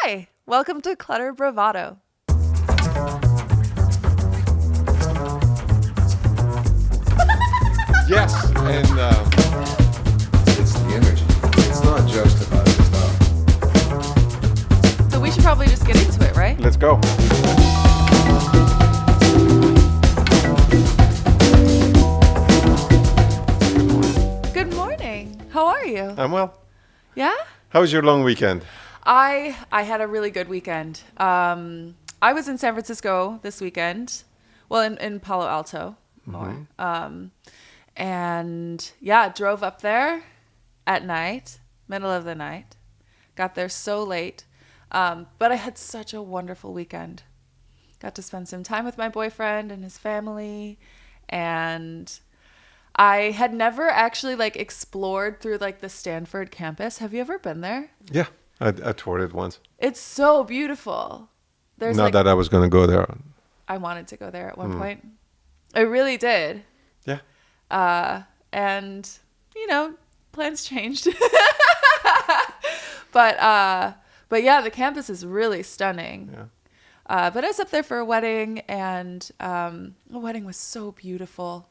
Hi, welcome to Clutter Bravado. Yes, and It's the energy. It's not just about the stuff. So we should probably just get into it, right? let's go. Good morning. How are you? I'm well. Yeah? How was your long weekend? I had a really good weekend. I was in San Francisco this weekend. Well, in Palo Alto more. And yeah, drove up there at night, middle of the night. Got there so late. But I had such a wonderful weekend. Got to spend some time with my boyfriend and his family. And I had never actually explored through the Stanford campus. Have you ever been there? Yeah, I toured it once. It's so beautiful. There's Not that I was going to go there. I wanted to go there at one point. I really did. Yeah. And plans changed. But yeah, the campus is really stunning. Yeah. But I was up there for a wedding, and the wedding was so beautiful.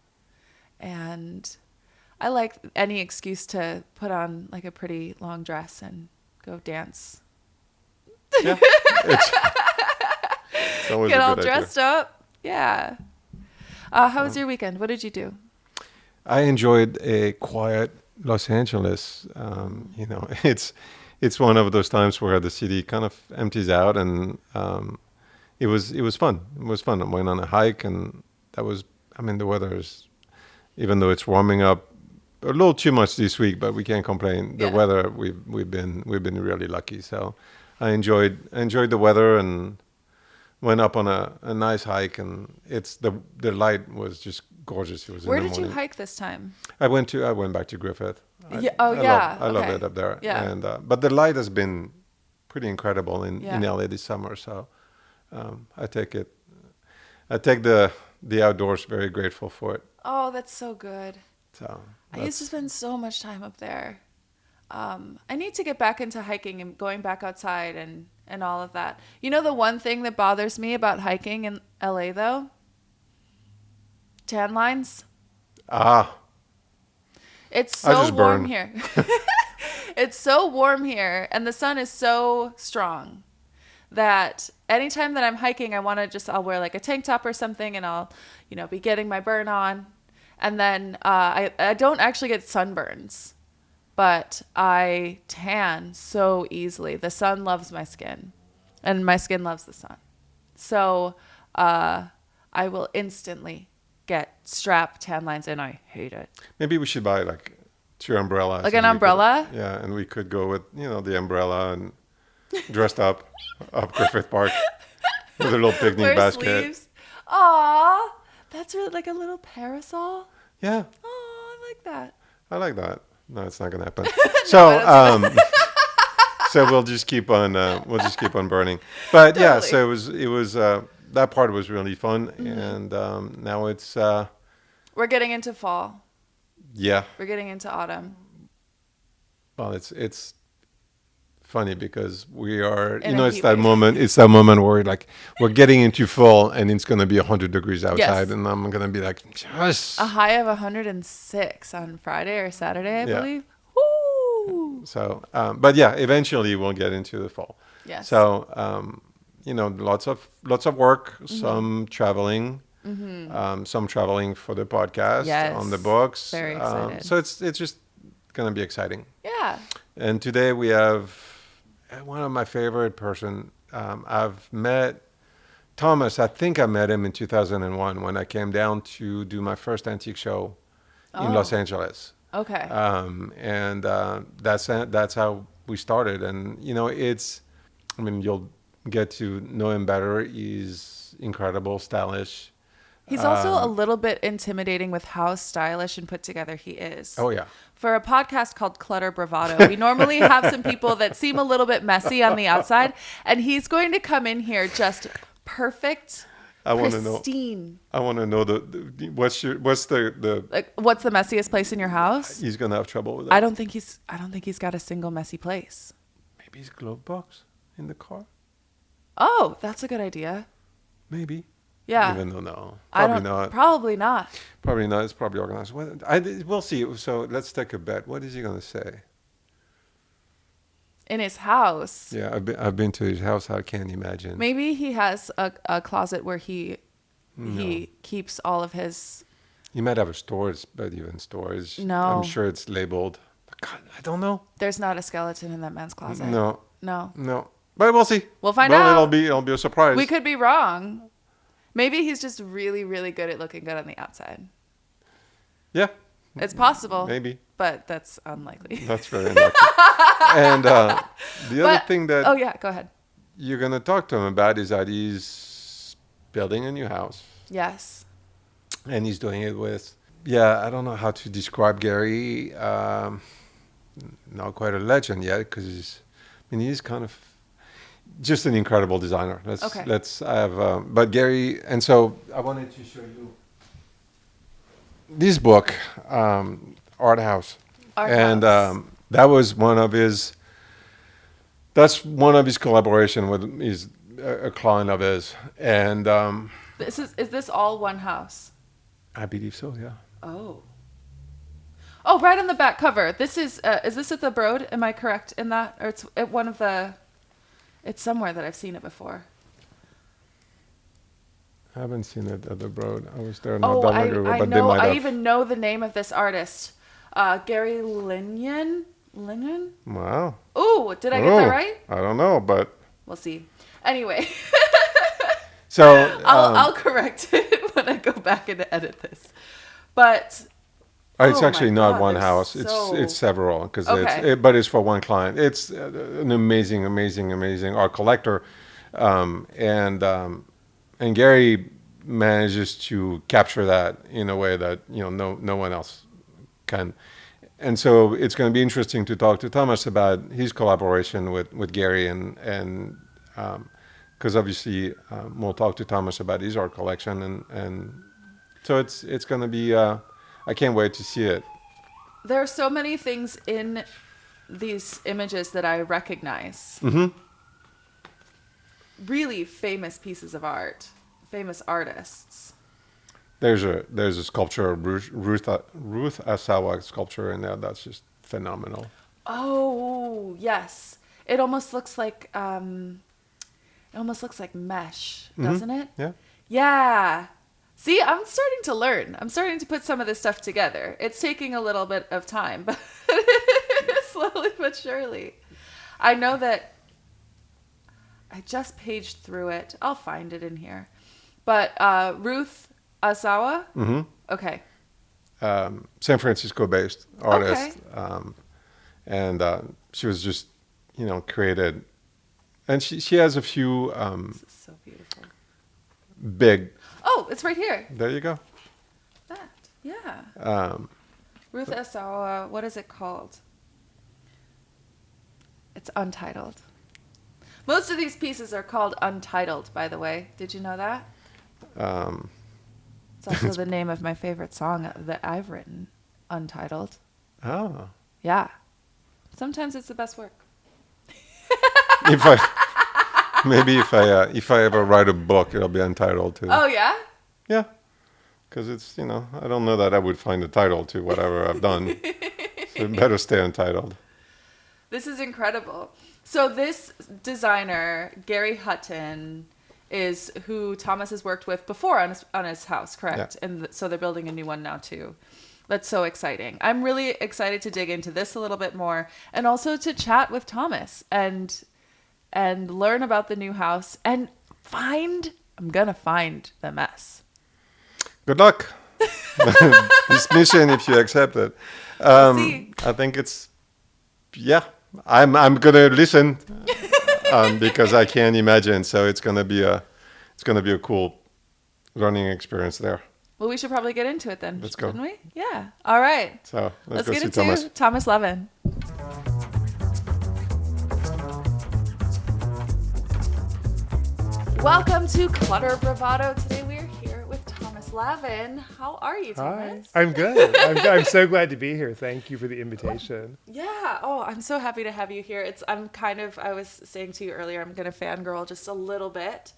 And I like any excuse to put on a pretty long dress and go dance. Yeah. It's always Get a all good idea. dressed up. Yeah. How was your weekend? What did you do? I enjoyed a quiet Los Angeles. It's one of those times where the city kind of empties out, and it was fun. It was fun. I went on a hike, and that was. The weather is, even though it's warming up a little too much this week, but we can't complain. The Yeah. weather we've been really lucky. So I enjoyed the weather and went up on a nice hike, and the light was just gorgeous. It was Where in the did you morning. hike this time? I went back to Griffith. Yeah. Oh, yeah. I love Okay. it up there. Yeah. And but the light has been pretty incredible in Yeah. LA this summer. So I take the outdoors, very grateful for it. Oh, that's so good. So I used to spend so much time up there. I need to get back into hiking and going back outside and all of that. You know, the one thing that bothers me about hiking in LA, though? Tan lines. It's I so just warm burn. here. It's so warm here, and the sun is so strong that anytime that I'm hiking, I'll wear a tank top or something, and I'll, be getting my burn on. And then I don't actually get sunburns, but I tan so easily. The sun loves my skin, and my skin loves the sun. So I will instantly get strap tan lines, and I hate it. maybe we should buy 2 umbrellas. Like an and we could- umbrella? Yeah, and we could go with the umbrella and dressed up Griffith Park with a little picnic Wear basket. sleeves. Aw, that's really like a little parasol. Yeah, Oh, I like that. I like that. No, it's not gonna happen. So, so we'll just keep on burning. But yeah, Totally. so it was that part was really fun, and now it's We're getting into fall. yeah. We're getting into autumn. Well, it's funny because we are, In a it's heat that wave. moment. It's that moment where we're getting into fall, and it's gonna be 100 degrees outside, Yes. and I'm gonna be like, yes. A high of 106 on Friday or Saturday, I Yeah. believe. Woo! So, but yeah, eventually we'll get into the fall. Yes. So, lots of work, some traveling, some traveling for the podcast, Yes. on the books. Very excited. So it's just gonna be exciting. Yeah. And today we have one of my favorite person. I've met Thomas. I think I met him in 2001 when I came down to do my first antique show in Los Angeles. Okay. And that's how we started. And you'll get to know him better. He's incredible, stylish. He's also a little bit intimidating with how stylish and put together he is. Oh yeah. For a podcast called Clutter Bravado, we normally have some people that seem a little bit messy on the outside, and he's going to come in here just perfect, I want to know. pristine. I want to know what's the. What's the messiest place in your house? He's gonna have trouble with that. I don't think he's got a single messy place. Maybe his glove box. in the car? Oh, that's a good idea. Maybe. Yeah. Even though no, I probably don't, not. Probably not. Probably not. It's probably organized. We'll see. So let's take a bet. What is he gonna say? In his house. Yeah, I've been to his house. I can't imagine. Maybe he has a closet where he No. keeps all of his. He might have a storage, but even storage. No. I'm sure it's labeled. God, I don't know. There's not a skeleton in that man's closet. No. No. No. But we'll see. We'll find well, out. It'll be a surprise. We could be wrong. Maybe he's just really, really good at looking good on the outside. Yeah. It's possible. Maybe. But that's unlikely. That's very unlucky. And the other thing that Oh, yeah. Go ahead. you're going to talk to him about is that he's building a new house. Yes. And he's doing it with, I don't know how to describe Gary. Not quite a legend yet because he's kind of just an incredible designer. Let's have, but Gary, and so I wanted to show you this book, Art House. And that was that's one of his collaboration with a client of his. And Is this all one house? I believe so, yeah. Oh. Oh, right on the back cover. This is this at the Broad? Am I correct in that? Or it's at one of the... It's somewhere that I've seen it before. I haven't seen it at the Broad. I was there not Oh, that long ago, I but they know. might I have. even know the name of this artist. Gary Linyon? Linyon? Wow. Ooh, did I get that right? I don't know, but... We'll see. Anyway. So... I'll correct it when I go back and edit this. But... It's oh actually my not God, one there's house. so- It's several because Okay. but it's for one client. It's an amazing art collector, and Gary manages to capture that in a way that no one else can. And so it's going to be interesting to talk to Thomas about his collaboration with Gary and because obviously we'll talk to Thomas about his art collection and so it's going to be. I can't wait to see it. There are so many things in these images that I recognize. Mm-hmm. Really famous pieces of art, famous artists. There's a sculpture, Ruth Asawa sculpture in there that's just phenomenal. Oh yes, it almost looks like mesh, doesn't it? Yeah. Yeah. See, I'm starting to learn. I'm starting to put some of this stuff together. It's taking a little bit of time, but slowly but surely. I know that I just paged through it. I'll find it in here. But Ruth Asawa? Mm-hmm. Okay. San Francisco-based artist, and she was just created, and she has a few This is so beautiful. big. Oh, it's right here. There you go. That. Yeah. Ruth Asawa, what is it called? It's Untitled. Most of these pieces are called Untitled, by the way. Did you know that? It's also the name of my favorite song that I've written, Untitled. Oh. Yeah. Sometimes it's the best work. If I ever write a book, it'll be Untitled too. Oh, yeah? Yeah. Because it's, I don't know that I would find a title to whatever I've done. So it better stay untitled. This is incredible. So this designer, Gary Hutton, is who Thomas has worked with before on his house, correct? Yeah. And so they're building a new one now too. That's so exciting. I'm really excited to dig into this a little bit more and also to chat with Thomas and learn about the new house and I'm going to find the mess. Good luck. This mission, if you accept it. See. I think I'm gonna listen because I can't imagine. So it's gonna be a cool learning experience there. Well, we should probably get into it then. Let's go. Shouldn't we? Yeah. All right. So let's go get see into Thomas. Thomas Lavin. Welcome to Clutter Bravado. Today we are here with Thomas Lavin. How are you, Hi. Thomas? I'm good. I'm so glad to be here. Thank you for the invitation. Yeah. Oh, I'm so happy to have you here. I was saying to you earlier, I'm going to fangirl just a little bit.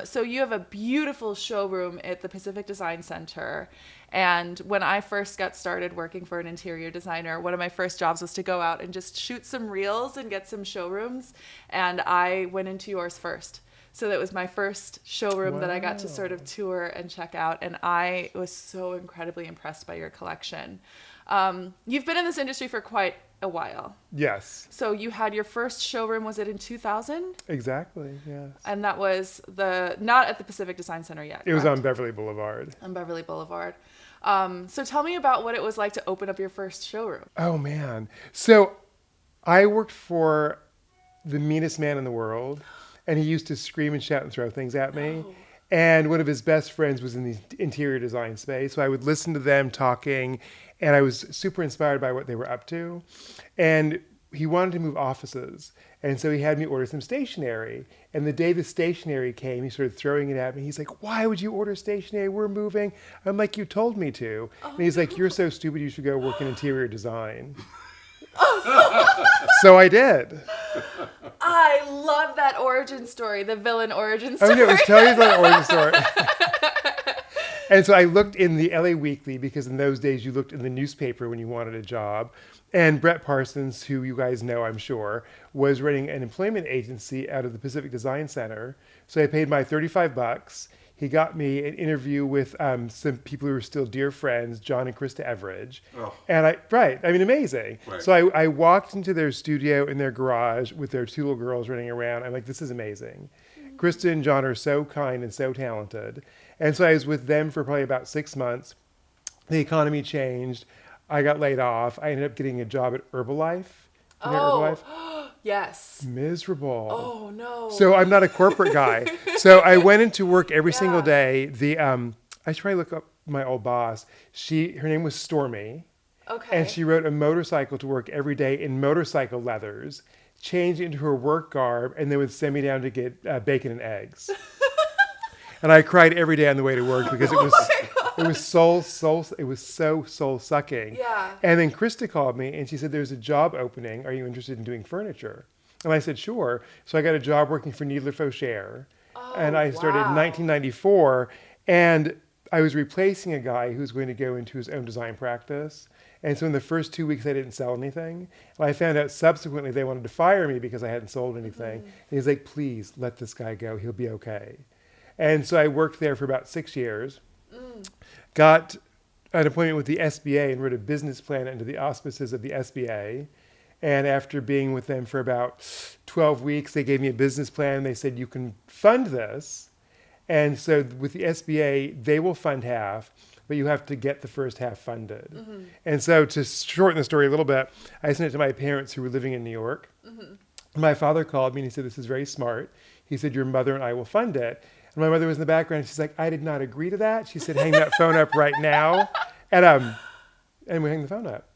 So you have a beautiful showroom at the Pacific Design Center. And when I first got started working for an interior designer, one of my first jobs was to go out and just shoot some reels and get some showrooms. And I went into yours first. So that was my first showroom that I got to sort of tour and check out. And I was so incredibly impressed by your collection. You've been in this industry for quite a while. Yes, So you had your first showroom, was it in 2000? exactly. Yes. And that was not at the Pacific Design Center yet. It was correct? on Beverly Boulevard. On Beverly Boulevard. So tell me about what it was like to open up your first showroom. Oh, man. So I worked for the meanest man in the world, and he used to scream and shout and throw things at me. Oh. And one of his best friends was in the interior design space. So I would listen to them talking, and I was super inspired by what they were up to. And he wanted to move offices. And so he had me order some stationery. And the day the stationery came, he started throwing it at me. He's like, "Why would you order stationery? We're moving." I'm like, "You told me to." And he's like, "You're so stupid, you should go work in interior design." So I did. I love that origin story, the villain origin Oh, story. no, it was totally the origin story. And so I looked in the LA Weekly, because in those days you looked in the newspaper when you wanted a job. And Brett Parsons, who you guys know, I'm sure, was running an employment agency out of the Pacific Design Center. So I paid my $35. He got me an interview with some people who were still dear friends, John and Krista Everidge. Oh. And amazing. Right. So I walked into their studio in their garage with their two little girls running around. I'm like, this is amazing. Krista and John are so kind and so talented. And so I was with them for probably about 6 months. The economy changed. I got laid off. I ended up getting a job at Herbalife. You know Herbalife? Yes. Miserable. Oh, no. So I'm not a corporate guy. So I went into work every Yeah. single day. I should probably look up my old boss. Her name was Stormy. Okay. And she rode a motorcycle to work every day in motorcycle leathers, changed into her work garb, and then would send me down to get bacon and eggs. And I cried every day on the way to work because it was so soul sucking. Yeah. And then Krista called me and she said, "There's a job opening. Are you interested in doing furniture?" And I said, "Sure." So I got a job working for Needler Faucher. And I started in wow. 1994. And I was replacing a guy who's going to go into his own design practice. And so in the first 2 weeks, I didn't sell anything. And I found out subsequently they wanted to fire me because I hadn't sold anything. And he's like, "Please let this guy go. He'll be okay." And so I worked there for about 6 years, got an appointment with the SBA and wrote a business plan under the auspices of the SBA. And after being with them for about 12 weeks, they gave me a business plan. They said, "You can fund this." And so with the SBA, they will fund half, but you have to get the first half funded. And so to shorten the story a little bit, I sent it to my parents who were living in New York. My father called me and he said, "This is very smart." He said, "Your mother and I will fund it." And my mother was in the background. She's like, "I did not agree to that." She said, "Hang that phone up right now." And we hung the phone up.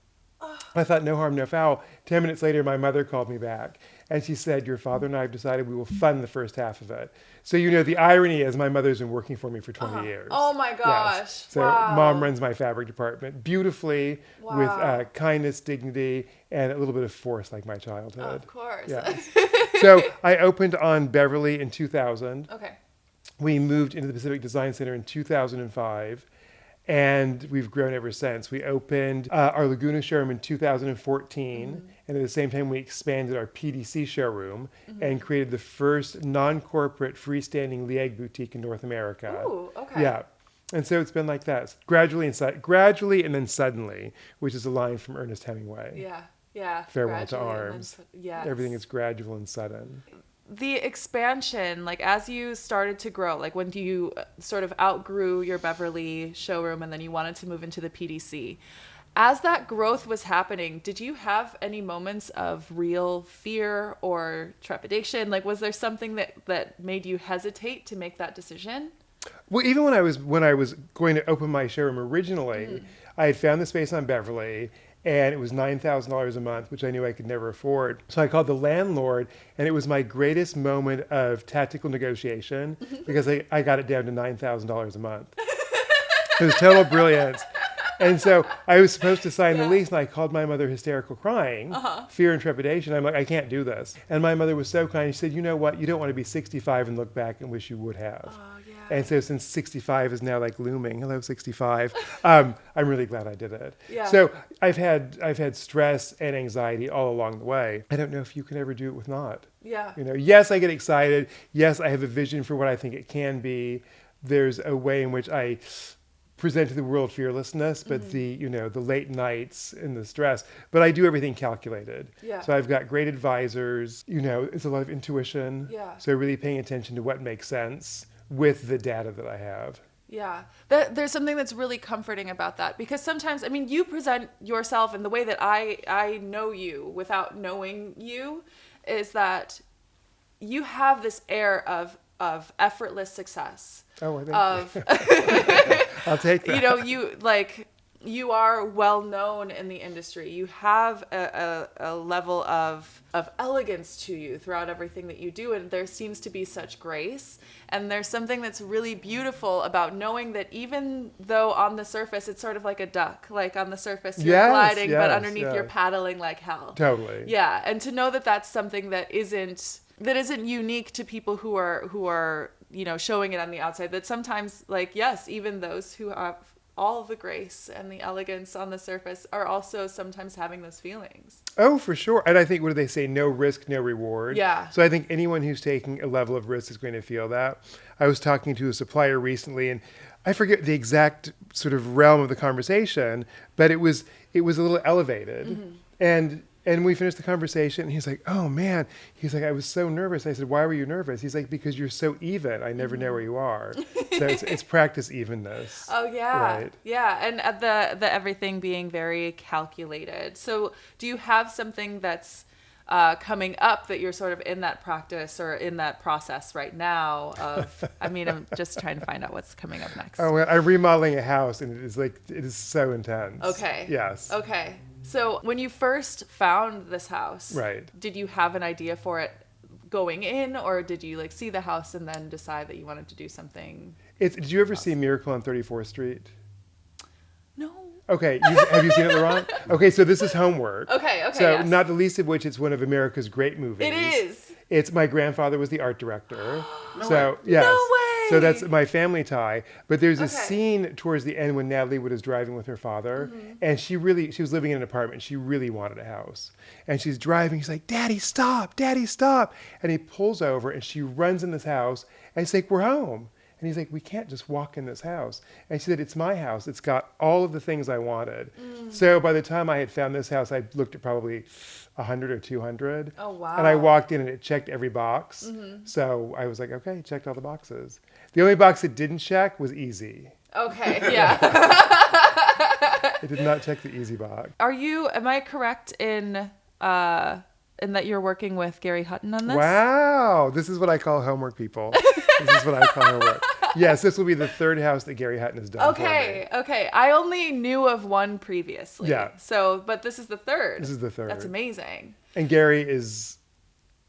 I thought, no harm, no foul. 10 minutes later, my mother called me back. And she said, "Your father and I have decided we will fund the first half of it." So, the irony is my mother's been working for me for 20 years. Oh, my gosh. Yes. So wow. Mom runs my fabric department beautifully Wow. with kindness, dignity, and a little bit of force like my childhood. Of course. Yes. So I opened on Beverly in 2000. Okay. We moved into the Pacific Design Center in 2005, and we've grown ever since. We opened our Laguna showroom in 2014, and at the same time we expanded our PDC showroom and created the first non-corporate freestanding Liège boutique in North America. Ooh, okay. Yeah. And so it's been like that, gradually and then suddenly, which is a line from Ernest Hemingway. Yeah. Yeah. Farewell to Gradually and then Arms. yes. Everything is gradual and sudden. The expansion, like as you started to grow, like when you sort of outgrew your Beverly showroom and then you wanted to move into the PDC, as that growth was happening, did you have any moments of real fear or trepidation? Like, was there something that made you hesitate to make that decision? Well, even when I was going to open my showroom originally, I had found the space on Beverly, and it was $9,000 a month, which I knew I could never afford. So I called the landlord, and it was my greatest moment of tactical negotiation because I got it down to $9,000 a month. It was total brilliance. And so I was supposed to sign the Yeah. lease, and I called my mother hysterical crying, fear and trepidation. I'm like, I can't do this. And my mother was so kind. She said, you know what? You don't want to be 65 and look back and wish you would have. Oh, yeah. And so since 65 is now like looming, hello 65, I'm really glad I did it. Yeah. So I've had stress and anxiety all along the way. I don't know if you can ever do it with not. Yeah. You know, yes, I get excited. Yes, I have a vision for what I think it can be. There's a way in which I present to the world fearlessness, but the late nights and the stress. But I do everything calculated. Yeah. So I've got great advisors. You know, it's a lot of intuition. Yeah. So really paying attention to what makes sense with the data that I have. Yeah, there's something that's really comforting about that, because sometimes, I mean, you present yourself in the way that I know you without knowing you, is that you have this air of effortless success. Oh, I think Of I'll take that. you are well known in the industry. You have a level of elegance to you throughout everything that you do, and there seems to be such grace. And there's something that's really beautiful about knowing that even though on the surface it's sort of like a duck, like on the surface you're Yes, gliding, but yes, underneath you're yes. paddling like hell. Totally. Yeah, and to know that that's something that isn't unique to people who are showing it on the outside. That sometimes, like, yes, even those who have all the grace and the elegance on the surface are also sometimes having those feelings. Oh, for sure. And I think, what do they say? No risk, no reward. Yeah. So I think anyone who's taking a level of risk is going to feel that. I was talking to a supplier recently, and I forget the exact sort of realm of the conversation, but it was a little elevated. And we finished the conversation, and he's like, oh, man. He's like, I was so nervous. I said, why were you nervous? He's like, because you're so even. I never know where you are. So it's practice evenness. Oh, yeah. Right. Yeah, and the everything being very calculated. So do you have something that's coming up that you're sort of in that practice or in that process right now of, I mean, I'm just trying to find out what's coming up next. Oh, well, I'm remodeling a house, and it is so intense. Okay. Yes. Okay. So when you first found this house, Right. did you have an idea for it going in, or did you like see the house and then decide that you wanted to do something? Did you ever see Miracle on 34th Street? No. Okay, have you seen it, Laurent? Okay, so this is homework. Okay, So yes. not the least of which, it's one of America's great movies. It is. It's my grandfather was the art director. So yes. No way. So that's my family tie. But there's a Okay. scene towards the end when Natalie Wood is driving with her father, and she was living in an apartment. She really wanted a house, and she's driving. She's like, "Daddy, stop! Daddy, stop!" And he pulls over, and she runs in this house, and she's like, "We're home." And he's like, we can't just walk in this house. And she said, it's my house. It's got all of the things I wanted. So by the time I had found this house, I looked at probably 100 or 200. Oh, wow. And I walked in and it checked every box. So I was like, okay, checked all the boxes. The only box it didn't check was easy. Okay, yeah. It did not check the easy box. Am I correct in that you're working with Gary Hutton on this? Wow. This is what I call homework, people. This is what I call homework. Yes, this will be the third house that Gary Hutton has done for me. Okay. I only knew of one previously. Yeah. So, but this is the third. This is the third. That's amazing. And Gary is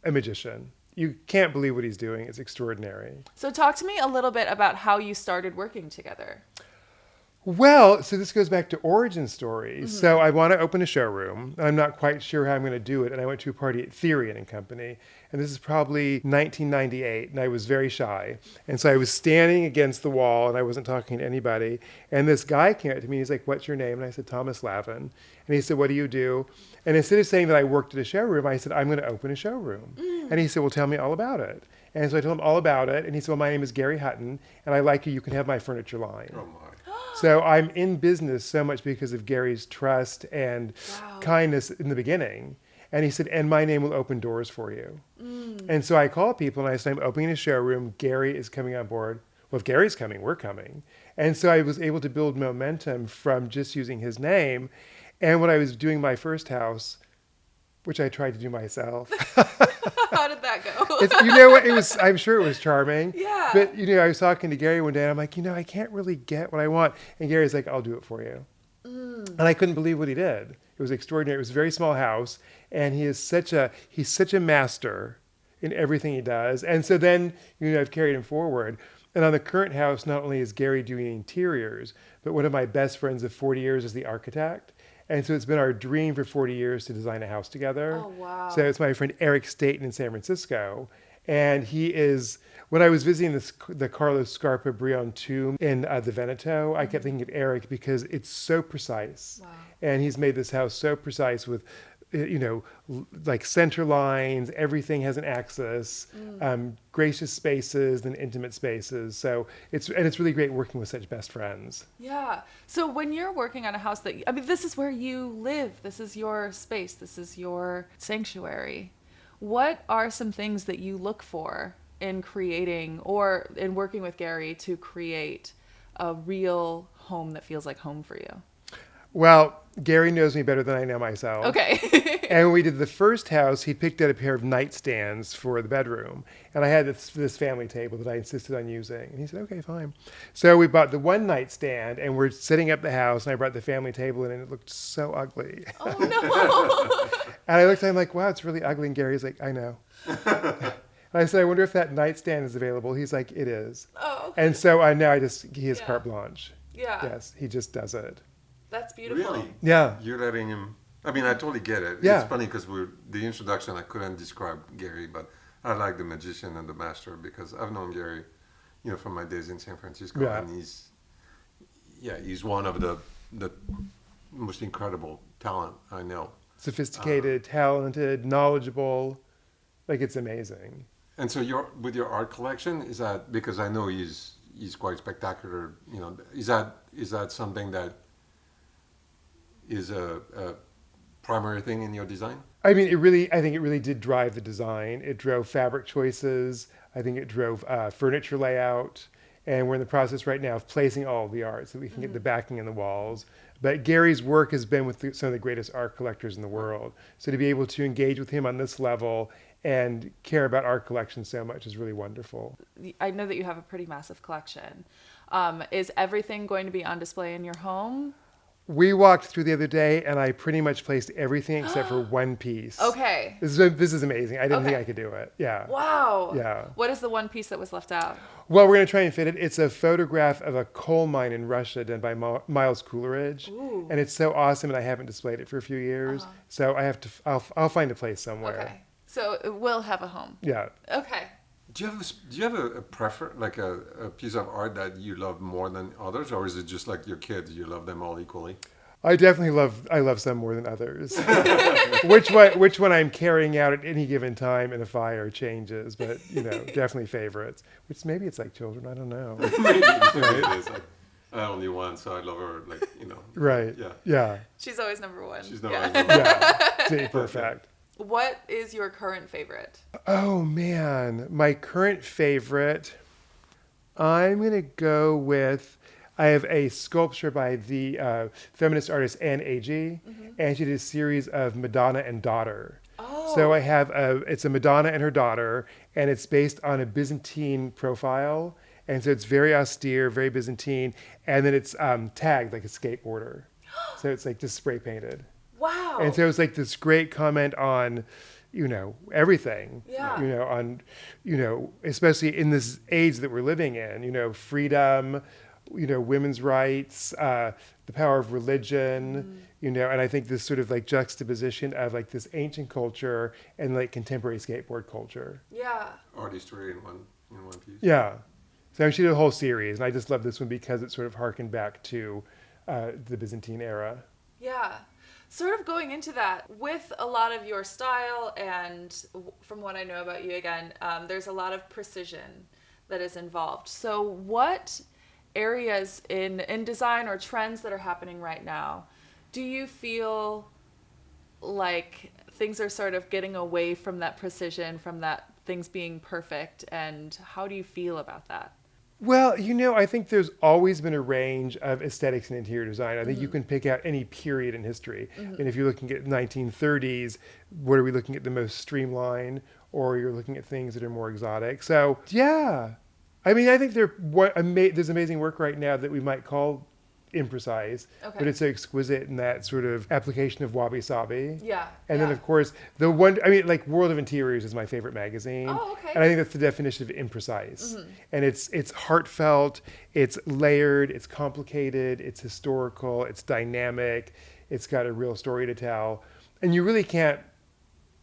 a magician. You can't believe what he's doing. It's extraordinary. So talk to me a little bit about how you started working together. Well, so this goes back to origin stories. So I want to open a showroom. And I'm not quite sure how I'm going to do it. And I went to a party at Therian and Company. And this is probably 1998. And I was very shy. And so I was standing against the wall and I wasn't talking to anybody. And this guy came up to me. He's like, what's your name? And I said, Thomas Lavin. And he said, what do you do? And instead of saying that I worked at a showroom, I said, I'm going to open a showroom. And he said, well, tell me all about it. And so I told him all about it. And he said, well, my name is Gary Hutton. And I like you. You can have my furniture line. Oh my. So I'm in business so much because of Gary's trust and Wow. kindness in the beginning. And he said, and my name will open doors for you. And so I called people and I said, I'm opening a showroom. Gary is coming on board. Well, if Gary's coming, we're coming. And so I was able to build momentum from just using his name. And when I was doing my first house, which I tried to do myself. How did that go? You know what? I'm sure it was charming. Yeah. But, I was talking to Gary one day and I'm like, I can't really get what I want. And Gary's like, I'll do it for you. And I couldn't believe what he did. It was extraordinary. It was a very small house. And he's such a master in everything he does. And so then, I've carried him forward. And on the current house, not only is Gary doing interiors, but one of my best friends of 40 years is the architect. And so it's been our dream for 40 years to design a house together. Oh, wow. So it's my friend Eric Staten in San Francisco. And he is, when I was visiting the Carlos Scarpa Brion tomb in the Veneto, I kept thinking of Eric because it's so precise. Wow. And he's made this house so precise with, like center lines, everything has an axis, gracious spaces and intimate spaces. So it's really great working with such best friends. Yeah. So when you're working on a house I mean, this is where you live. This is your space. This is your sanctuary. What are some things that you look for in creating or in working with Gary to create a real home that feels like home for you? Well, Gary knows me better than I know myself. Okay. And when we did the first house, he picked out a pair of nightstands for the bedroom. And I had this family table that I insisted on using. And he said, okay, fine. So we bought the one nightstand and we're setting up the house. And I brought the family table in and it looked so ugly. Oh, no. And I looked at him like, wow, it's really ugly. And Gary's like, I know. And I said, I wonder if that nightstand is available. He's like, it is. Oh. And so now he has carte blanche. Yeah. Yes, he just does it. That's beautiful. Really? Yeah. You're letting him. I mean, I totally get it. Yeah. It's funny because the introduction, I couldn't describe Gary, but I like the magician and the master because I've known Gary, from my days in San Francisco, Yeah. and he's one of the most incredible talent I know. Sophisticated, talented, knowledgeable. Like, it's amazing. And so with your art collection, is that because I know he's quite spectacular? Is that something that is a primary thing in your design? I think it really did drive the design. It drove fabric choices. I think it drove furniture layout. And we're in the process right now of placing all of the art so we can get the backing in the walls. But Gary's work has been with some of the greatest art collectors in the world. So to be able to engage with him on this level and care about art collection so much is really wonderful. I know that you have a pretty massive collection. Is everything going to be on display in your home? We walked through the other day, and I pretty much placed everything except for one piece. Okay. This is amazing. I didn't think I could do it. Yeah. Wow. Yeah. What is the one piece that was left out? Well, we're going to try and fit it. It's a photograph of a coal mine in Russia done by Miles Coleridge. Ooh. And it's so awesome, and I haven't displayed it for a few years. So I'll find a place somewhere. Okay. So it will have a home. Yeah. Okay. Do you have a preference, like a piece of art that you love more than others, or is it just like your kids, you love them all equally? I love some more than others. which one I'm carrying out at any given time in a fire changes, but definitely favorites. Which maybe it's like children, I don't know. Maybe it is. I only one, so I love her. Right. Yeah. Yeah. She's always number one. She's not Yeah. always Yeah. See, perfect. What is your current favorite? Oh man, my current favorite. I'm gonna go with. I have a sculpture by the feminist artist Anne Agee, and she did a series of Madonna and daughter. Oh. So I have it's a Madonna and her daughter, and it's based on a Byzantine profile, and so it's very austere, very Byzantine, and then it's tagged like a skateboarder, so it's like just spray painted. Wow. And so it's like this great comment on, everything. Yeah. On, especially in this age that we're living in, freedom, women's rights, the power of religion, and I think this sort of like juxtaposition of like this ancient culture and like contemporary skateboard culture. Yeah. Artistry in one piece. Yeah. So she did a whole series, and I just love this one because it sort of harkened back to the Byzantine era. Yeah. Sort of going into that, with a lot of your style and from what I know about you, again, there's a lot of precision that is involved. So what areas in design or trends that are happening right now, do you feel like things are sort of getting away from that precision, from that things being perfect, and how do you feel about that? Well, I think there's always been a range of aesthetics in interior design. I think you can pick out any period in history. And if you're looking at 1930s, what are we looking at the most streamlined, or you're looking at things that are more exotic? So, yeah. I mean, I think there's amazing work right now that we might call imprecise, Okay. but it's so exquisite in that sort of application of wabi-sabi. Yeah. And then, yeah. of course, the one, I mean, like World of Interiors is my favorite magazine. Oh, okay. And I think that's the definition of imprecise. And it's heartfelt, it's layered, it's complicated, it's historical, it's dynamic, it's got a real story to tell. And you really can't,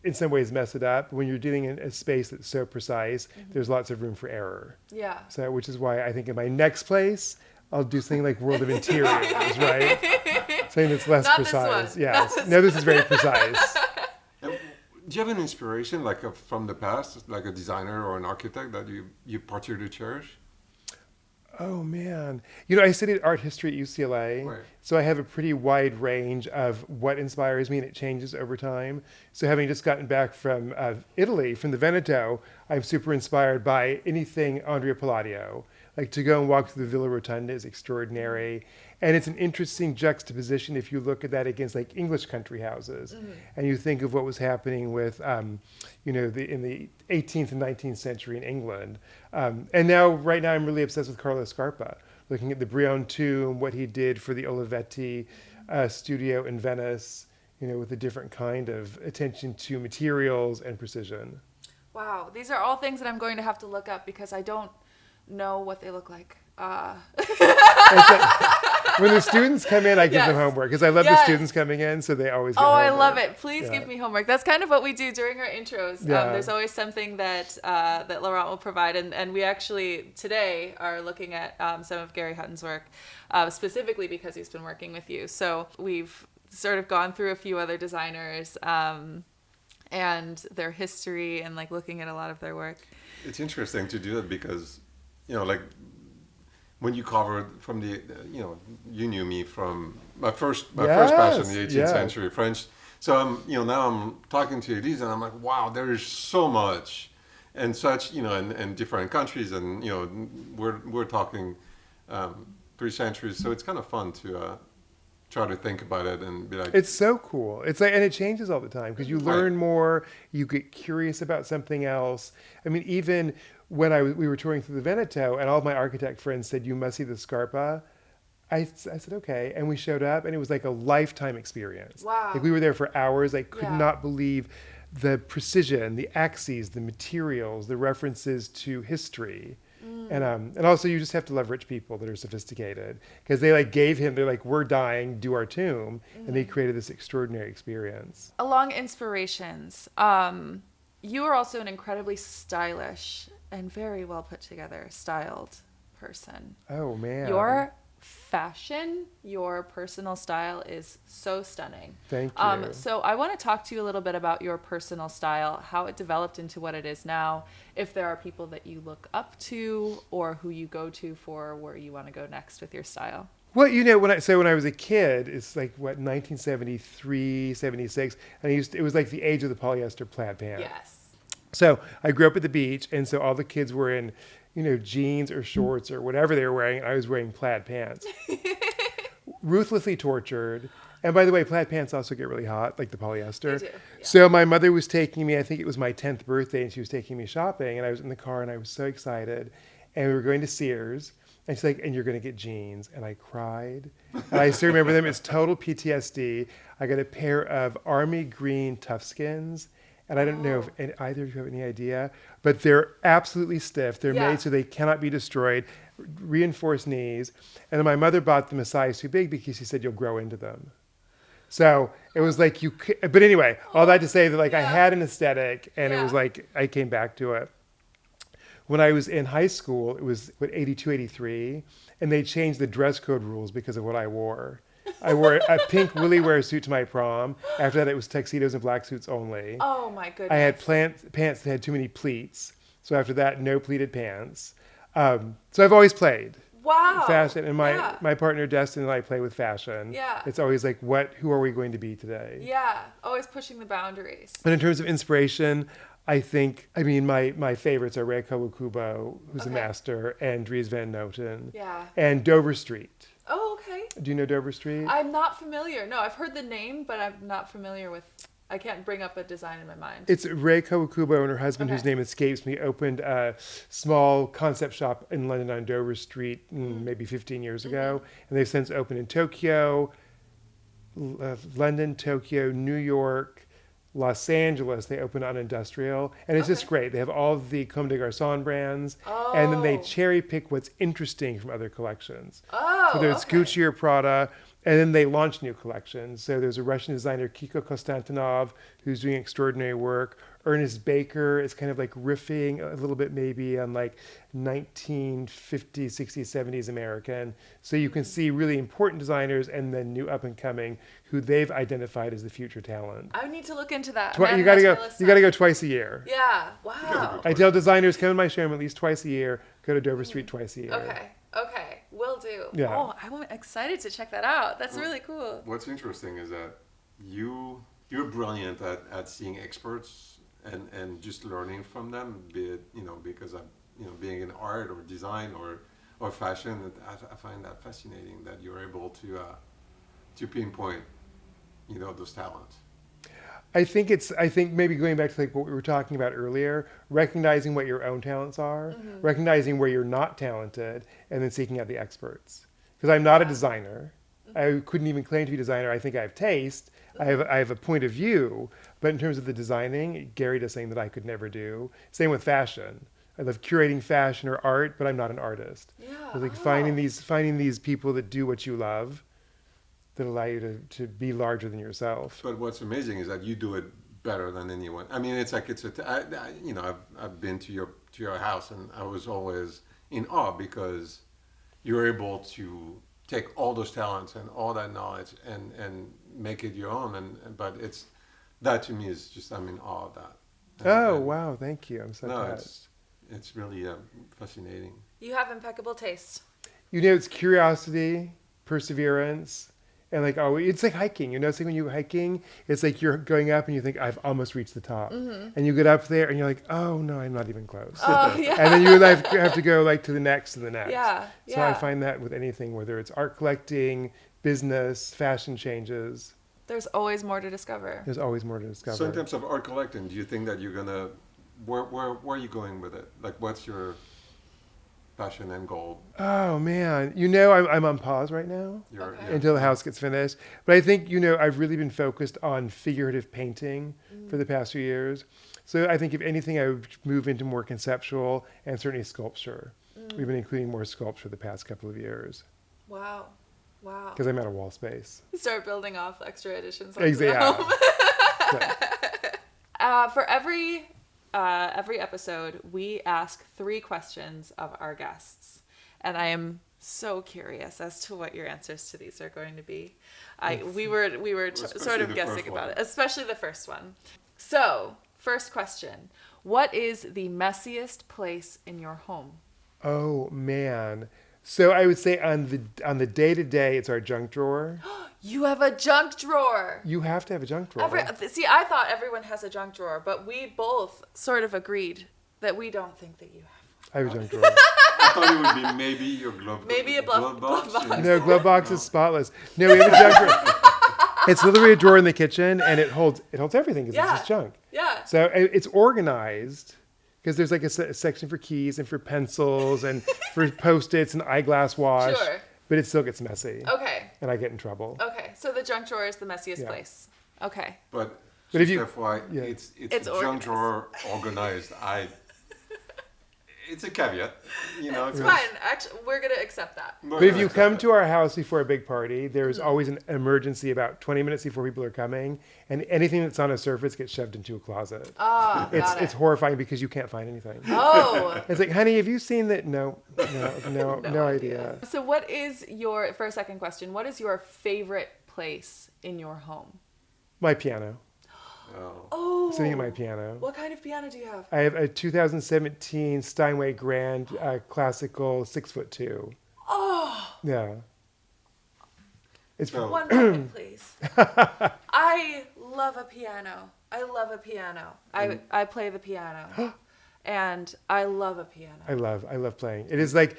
in some ways, mess it up. When you're dealing in a space that's so precise, there's lots of room for error. Yeah. So, which is why I think in my next place, I'll do something like World of Interiors, right? Something that's less Not this precise. one. Yes. No, this is very precise. Do you have an inspiration, like from the past, like a designer or an architect that you particularly cherish? Oh man, you know, I studied art history at UCLA, Right. so I have a pretty wide range of what inspires me, and it changes over time. So having just gotten back from Italy, from the Veneto, I'm super inspired by anything Andrea Palladio. Like to go and walk through the Villa Rotonda is extraordinary, and it's an interesting juxtaposition if you look at that against like English country houses, and you think of what was happening with, you know, in the 18th and 19th century in England. And now, right now, I'm really obsessed with Carlo Scarpa, looking at the Brion tomb, what he did for the Olivetti studio in Venice, you know, with a different kind of attention to materials and precision. Wow. These are all things that I'm going to have to look up because I don't know what they look like. It's like, when the students come in, I give them Yes. homework because I love the Yes. students coming in, so they always get Oh, I homework. love it. Please Yeah. give me homework. That's kind of what we do during our intros. Yeah. There's always something that that Laurent will provide. And we actually today are looking at some of Gary Hutton's work, specifically because he's been working with you. So we've sort of gone through a few other designers and their history and like looking at a lot of their work. It's interesting to do that because, you know, like when you covered from the, you know, you knew me from my first passion, the 18th century French. So you know, now I'm talking to Elyse and I'm like, wow, there is so much and such, you know, in different countries, and you know, we're talking 3 centuries, so it's kind of fun to try to think about it and be like, It's so cool. It's like, and it changes all the time because you learn more, you get curious about something else. I mean, even when we were touring through the Veneto and all of my architect friends said, you must see the Scarpa. I said, okay. And we showed up and it was like a lifetime experience. Wow. Like we were there for hours. I could Yeah. not believe the precision, the axes, the materials, the references to history. And also you just have to love rich people that are sophisticated because they like gave him, they're like, we're dying, do our tomb. And they created this extraordinary experience. Along inspirations, you are also an incredibly stylish and very well put together, styled person. Oh man. Your fashion, your personal style is so stunning. Thank you. So I want to talk to you a little bit about your personal style, how it developed into what it is now, if there are people that you look up to or who you go to for where you want to go next with your style. Well, you know, when I was a kid, it's like what 1973, 76, and it was like the age of the polyester plaid pant. Yes. So I grew up at the beach, and so all the kids were in, you know, jeans or shorts or whatever they were wearing, and I was wearing plaid pants. Ruthlessly tortured. And by the way, plaid pants also get really hot, like the polyester. They do, yeah. So my mother was taking me, I think it was my 10th birthday, and she was taking me shopping, and I was in the car, and I was so excited. And we were going to Sears, and she's like, and you're going to get jeans. And I cried. And I still remember them. It's total PTSD. I got a pair of army green Toughskins. And I don't know if either of you have any idea, but they're absolutely stiff. They're Yeah. made so they cannot be destroyed. Reinforced knees. And then my mother bought them a size too big because she said you'll grow into them. So it was like but anyway, all that to say that like I had an aesthetic, and it was like I came back to it. When I was in high school, it was 82, 83, and they changed the dress code rules because of what I wore. I wore a pink woolly wear suit to my prom. After that, it was tuxedos and black suits only. Oh my goodness. I had pants that had too many pleats. So after that, no pleated pants. So I've always played fashion, and my partner Destin and I play with fashion. Yeah. It's always like, who are we going to be today? Yeah. Always pushing the boundaries. And in terms of inspiration, I mean, my favorites are Ray Kawakubo, who's a master, and Dries Van Noten. Yeah. And Dover Street. Oh, okay. Do you know Dover Street? I'm not familiar. No, I've heard the name, but I'm not familiar with. I can't bring up a design in my mind. It's Rei Kawakubo and her husband, whose Okay. name escapes me, opened a small concept shop in London on Dover Street maybe 15 years ago. And they've since opened in Tokyo, London, Tokyo, New York, Los Angeles. They opened on Industrial. And it's just Okay. great. They have all of the Comme des Garçons brands. And then they Oh. cherry pick what's interesting from other collections. Oh, Whether it's okay. Gucci or Prada, and then they launch new collections. So there's a Russian designer, Kiko Konstantinov, who's doing extraordinary work. Ernest Baker is kind of like riffing a little bit maybe on like 1950s, 60s, 70s American. So you can see really important designers and then new up and coming who they've identified as the future talent. I need to look into that. You I'm gotta adding go. that to my list You gotta now. go twice a year. Yeah. Wow. I tell designers come to my showroom at least twice a year. Go to Dover Street twice a year. Okay. Okay. Will do. Yeah. Oh, I'm excited to check that out. That's really cool. What's interesting is that you're brilliant at seeing experts and just learning from them, be it, because I'm, being in art or design or fashion. I find that fascinating that you're able to pinpoint, those talents. I think maybe going back to like what we were talking about earlier, recognizing what your own talents are, recognizing where you're not talented, and then seeking out the experts. Because I'm not a designer. I couldn't even claim to be a designer. I think I have taste. I have a point of view. But in terms of the designing, Gary does something that I could never do. Same with fashion. I love curating fashion or art, but I'm not an artist. Yeah. It's like Oh. finding these people that do what you love, that allow you to be larger than yourself. But what's amazing is that you do it better than anyone. I mean, it's like I've been to your house and I was always in awe because you're able to take all those talents and all that knowledge and make it your own. But that to me is just, I'm in awe of that. And Wow, thank you. I'm so no, glad. it's really fascinating. You have impeccable taste. It's curiosity, perseverance, and like it's like hiking. It's like when you're hiking, it's like you're going up and you think I've almost reached the top, and you get up there and you're like, oh no, I'm not even close. Oh, yeah. And then you have to go like to the next and the next. Yeah, So I yeah. find that with anything, whether it's art collecting, business, fashion changes, There's always more to discover. there's always more to discover. So in terms of art collecting, do you think that you're gonna where are you going with it? Like, what's your passion and goal? Oh man, I'm on pause right now. Your, Okay. yeah. Until the house gets finished. But I think, I've really been focused on figurative painting for the past few years. So I think if anything, I would move into more conceptual and certainly sculpture. We've been including more sculpture the past couple of years Wow. Wow. because I'm out of wall space. Start building off extra editions. Exactly. For every episode, we ask 3 questions of our guests, and I am so curious as to what your answers to these are going to be. We were Especially sort of the guessing first about one. it, especially the first one. So, first question: what is the messiest place in your home? Oh man. So I would say on the day to day, it's our junk drawer. You have a junk drawer. You have to have a junk drawer. See, I thought everyone has a junk drawer, but we both sort of agreed that we don't think that you have. I have a junk drawer. I thought it would be maybe your glove. Maybe a glove box. No, glove box is spotless. No, we have a junk drawer. It's literally a drawer in the kitchen, and it holds everything because Yeah. it's just junk. Yeah. So it's organized because there's like a section for keys and for pencils and for Post-its and eyeglass wash. Sure. But it still gets messy, Okay. and I get in trouble. Okay. So the junk drawer is the messiest Yeah. place. Okay. But But if just you- FYI, yeah. it's It's junk organized. drawer organized. It's a caveat, It's fine. Actually, we're gonna accept that. But if you come to our house before a big party, there's always an emergency about 20 minutes before people are coming, and anything that's on a surface gets shoved into a closet. Oh, got It's it. horrifying because you can't find anything. Oh. It's like, honey, have you seen that? No idea. So what is for a second question, what is your favorite place in your home? My piano. Oh. Oh. Sitting at my piano. What kind of piano do you have? I have a 2017 Steinway Grand classical 6'2". Oh. Yeah. It's Oh. One moment, please. I love a piano. I love a piano. I play the piano. And I love a piano. I love playing. It is like,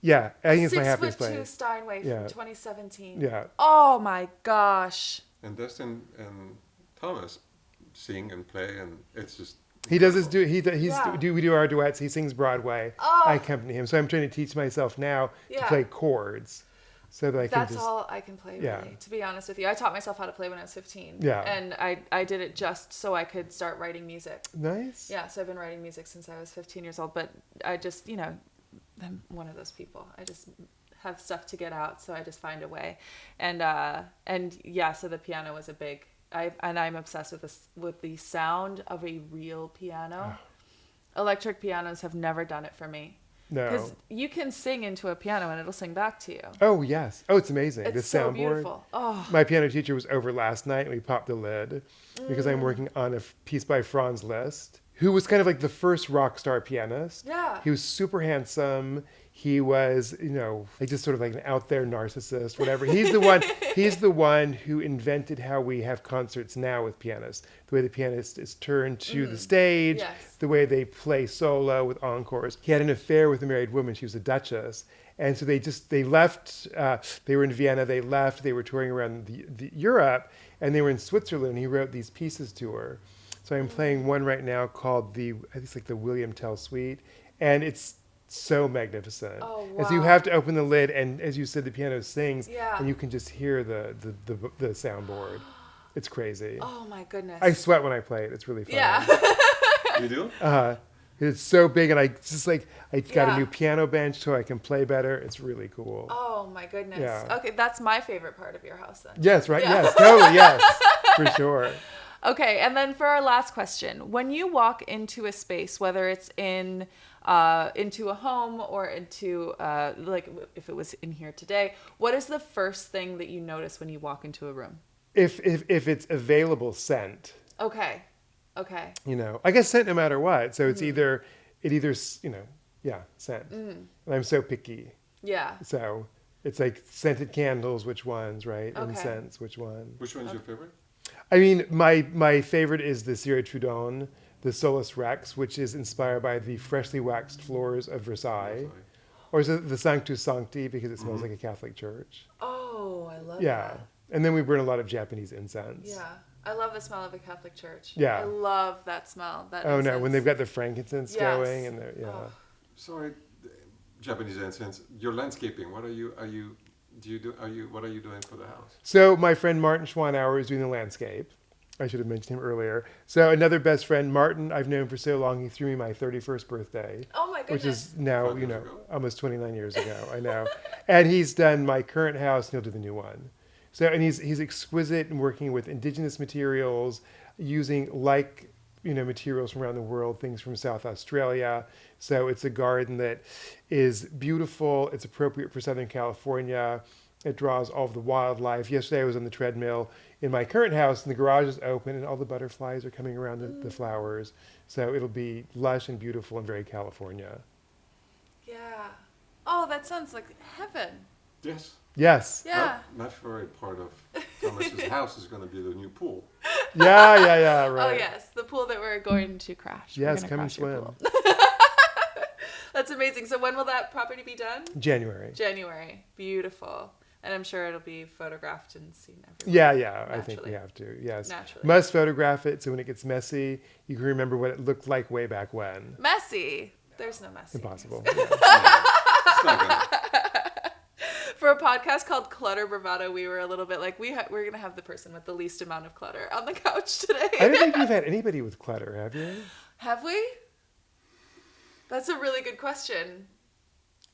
yeah, I think it's my happiest 6'2" place. Steinway from Yeah. 2017. Yeah. Oh my gosh. And Dustin and Thomas sing and play, and it's just. He does his incredible. we do our duets. He sings Broadway. Oh. I accompany him. So I'm trying to teach myself now to Yeah. play chords, so that I can That's just. all I can play, Yeah. really. To be honest with you, I taught myself how to play when I was 15. Yeah. And I did it just so I could start writing music. Nice. Yeah, so I've been writing music since I was 15 years old. But I just, I'm one of those people. I just have stuff to get out, so I just find a way. And yeah, so the piano was a big. I'm obsessed with the sound of a real piano. Electric pianos have never done it for me. No. Because you can sing into a piano and it'll sing back to you. Oh yes. Oh, it's amazing. It's the so soundboard. beautiful. Oh, My piano teacher was over last night, and we popped the lid because I'm working on a piece by Franz Liszt, who was kind of like the first rock star pianist. yeah. He was super handsome. He was, like just sort of like an out there narcissist, whatever. He's the one who invented how we have concerts now with pianists. The way the pianist is turned to the stage, Yes. the way they play solo with encores. He had an affair with a married woman. She was a duchess. And so they left, they were in Vienna, they left, they were touring around the Europe, and they were in Switzerland. He wrote these pieces to her. So I'm playing one right now called I think it's like the William Tell Suite, and it's so magnificent. Oh, As you wow. have to open the lid, and as you said, the piano sings, Yeah. and you can just hear the soundboard. It's crazy. Oh my goodness. I sweat when I play it. It's really fun. yeah. You do? It's so big, and I got Yeah. a new piano bench so I can play better. It's really cool. Oh my goodness. Yeah. Okay, that's my favorite part of your house then. Yes, right? Yeah. Yes, totally, yes, for sure. Okay, and then for our last question, when you walk into a space, whether it's into a home or into like if it was in here today, what is the first thing that you notice when you walk into a room? If it's available, scent. Okay. I guess scent no matter what. So it's Mm-hmm. either scent. And I'm so picky. Yeah. So it's like scented candles, which ones, right? Okay. Incense, which one? Which one's your favorite? I mean, my favorite is the Cire Trudon, the Solus Rex, which is inspired by the freshly waxed floors of Versailles. Or is it the Sanctus Sancti because it smells like a Catholic church? Oh, I love Yeah. that. And then we burn a lot of Japanese incense. Yeah. I love the smell of a Catholic church. Yeah. I love that smell. That Oh no, incense. when they've got the frankincense Yes. going and they're Oh. Sorry, Japanese incense. Your landscaping. What are you doing for the house? So my friend Martin Schwanauer is doing the landscape. I should have mentioned him earlier. So another best friend, Martin, I've known for so long. He threw me my 31st birthday, Oh my goodness. which is now, 5 years ago? almost 29 years ago. I know. And he's done my current house, and he'll do the new one. So, and he's exquisite in working with indigenous materials, using materials from around the world, things from South Australia. So it's a garden that is beautiful. It's appropriate for Southern California. It draws all of the wildlife. Yesterday I was on the treadmill in my current house, and the garage is open, and all the butterflies are coming around the flowers. So it'll be lush and beautiful and very California. Yeah. Oh, that sounds like heaven. Yes. Yes. Yeah. My favorite part of Thomas's house is going to be the new pool. Yeah, right. Oh yes, the pool that we're going to crash. We're Yes, gonna come and crash your swim. pool. That's amazing. So when will that property be done? January. January. Beautiful. And I'm sure it'll be photographed and seen everywhere. Yeah, I think we Naturally. have to. Yes. Naturally. Must photograph it so when it gets messy, you can remember what it looked like way back when. Messy. There's no messy. Impossible. It's not gonna- For a podcast called Clutter Bravado, we were a little bit like, we're going to have the person with the least amount of clutter on the couch today. I don't think you've had anybody with clutter, have you? Have we? That's a really good question.